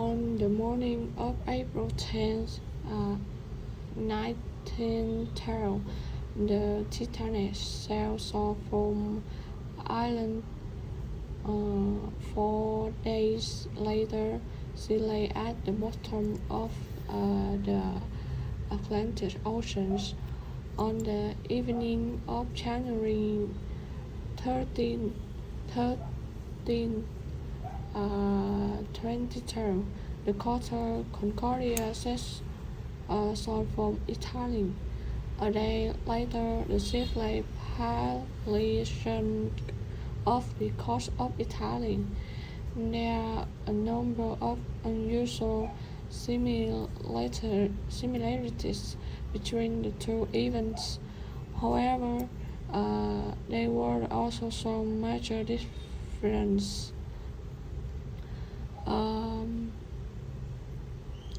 On the morning of April 10th, 1912, the Titanic sails off from Ireland. 4 days later, she lay at the bottom of the Atlantic Ocean. On the evening of January 13, 22, the Costa Concordia sets sailed from Italy. A day later, the ship lay partly sunk off the coast of Italy. There are a number of unusual similarities between the two events. However, there were also some major differences.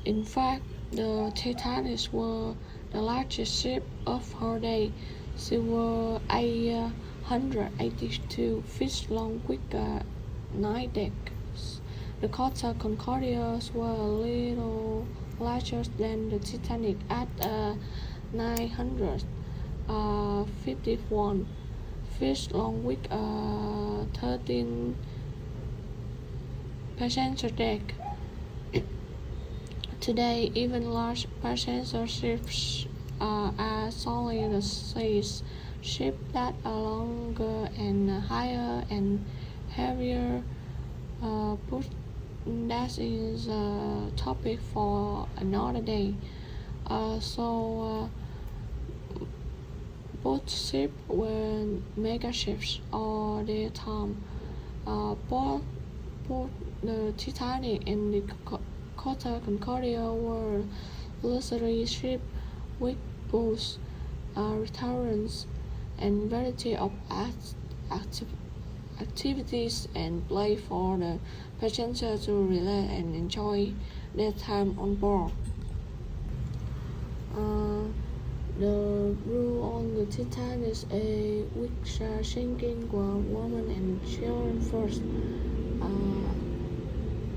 In fact, the Titanic was the largest ship of her day. She was 882 feet long with 9 decks. The Costa Concordia were a little larger than the Titanic at 951 feet long with 13 passenger deck. Today, even large passenger ships are solely the size ships that are longer and higher and heavier. But that is a topic for another day. Both ships were mega ships all their time. Both the Titanic and the Costa Concordia were luxury ships with both restaurants and variety of activities and play for the passengers to relax and enjoy their time on board. The crew on the Titanic which are sinking were women and children first.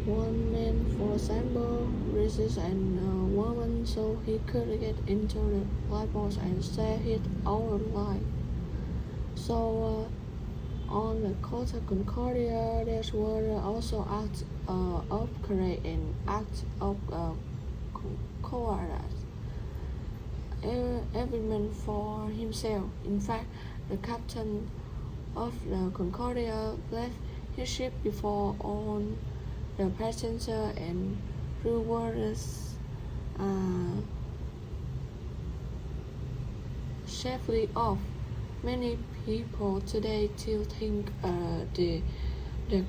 One man, for example, raises a woman so he could get into the lifeboat and save his own life. So on the Costa Concordia, there were also acts of courage and acts of cowardice. Every man for himself. In fact, the captain of the Concordia left his ship before all the passengers and crew were safely off. Many people today still think the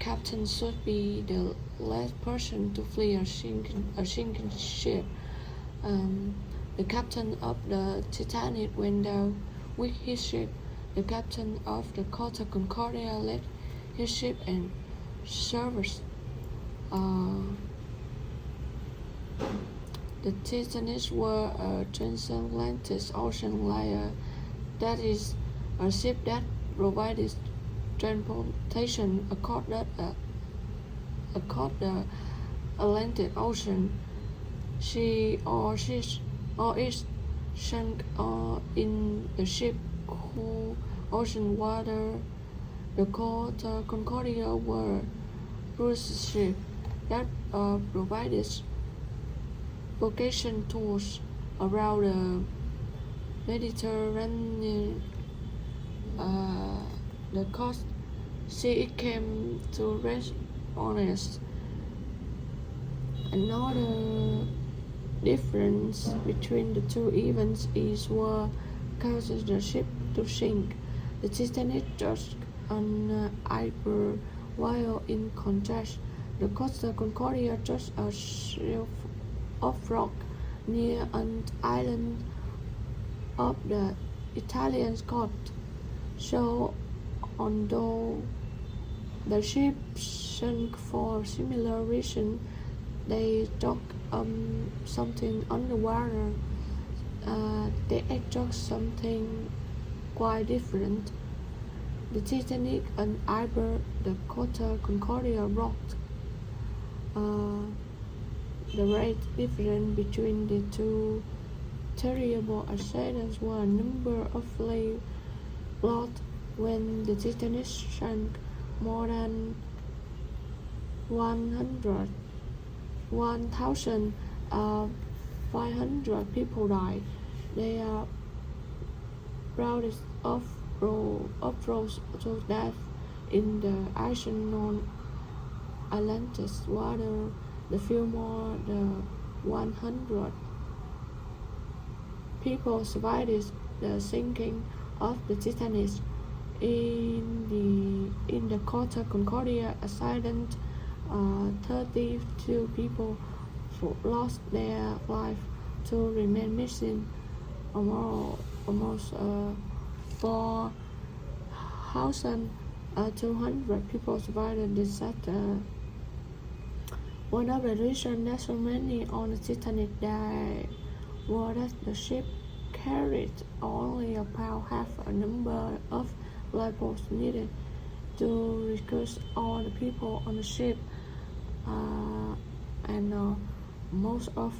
captain should be the last person to flee a sinking ship. The captain of the Titanic went down with his ship. The captain of the Costa Concordia led his ship and service. The Titanic was a transatlantic ocean liner, that is, a ship that provided transportation across the Atlantic Ocean. She or it sunk in the ship cool ocean water. The Costa Concordia were cruise ship that provided vacation tours around the Mediterranean. The coast she came to rest honest. Another difference between the two events is what causes the ship to sink. The Titanic touched on iceberg, while in contrast, the Costa Concordia touched a shelf of rock near an island of the Italian coast. So, although the ship sunk for similar reasons, they took something underwater. They took something quite different. The Titanic and iceberg, the Costa Concordia rocked. The rate difference between the two terrible accidents was a number of lives lost when the Titanic sank. More than 1,500 people died. They are brought off-road to death in the ocean Atlantic water. The few more than 100 people survived the sinking of the Titanic. In the Costa Concordia accident, 32 people lost their life to remain missing. Almost 4,200 people survived the disaster. One of the reasons that so many on the Titanic died was that the ship carried only about half a number of lifeboats needed to rescue all the people on the ship, and most of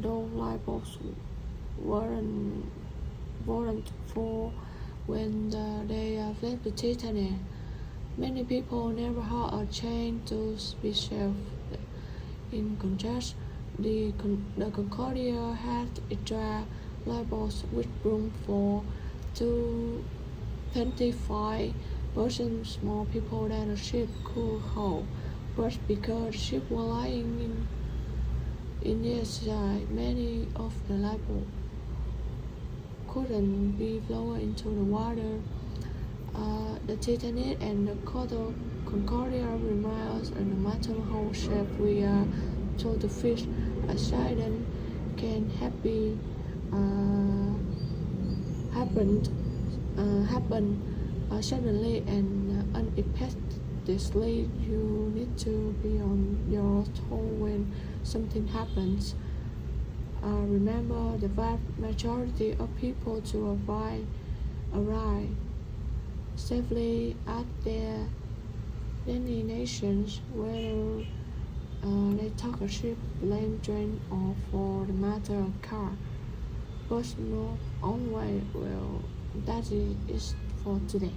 those lifeboats weren't full when they left the Titanic. Many people never had a chance to be saved. In contrast, the Concordia had extra lifeboats with room for 25% more people than the ship could hold. But because the ship was lying in the side, many of the lifeboats couldn't be lowered into the water. The Titanic and the Concordia remind us, no matter how safe we are to the fish, accident can happen suddenly and unexpectedly. You need to be on your toes when something happens. Remember, the vast majority of people to arrive safely at their destinations, whether they took a ship, plane, train, or for the matter a car. But not always. Well, that is for today.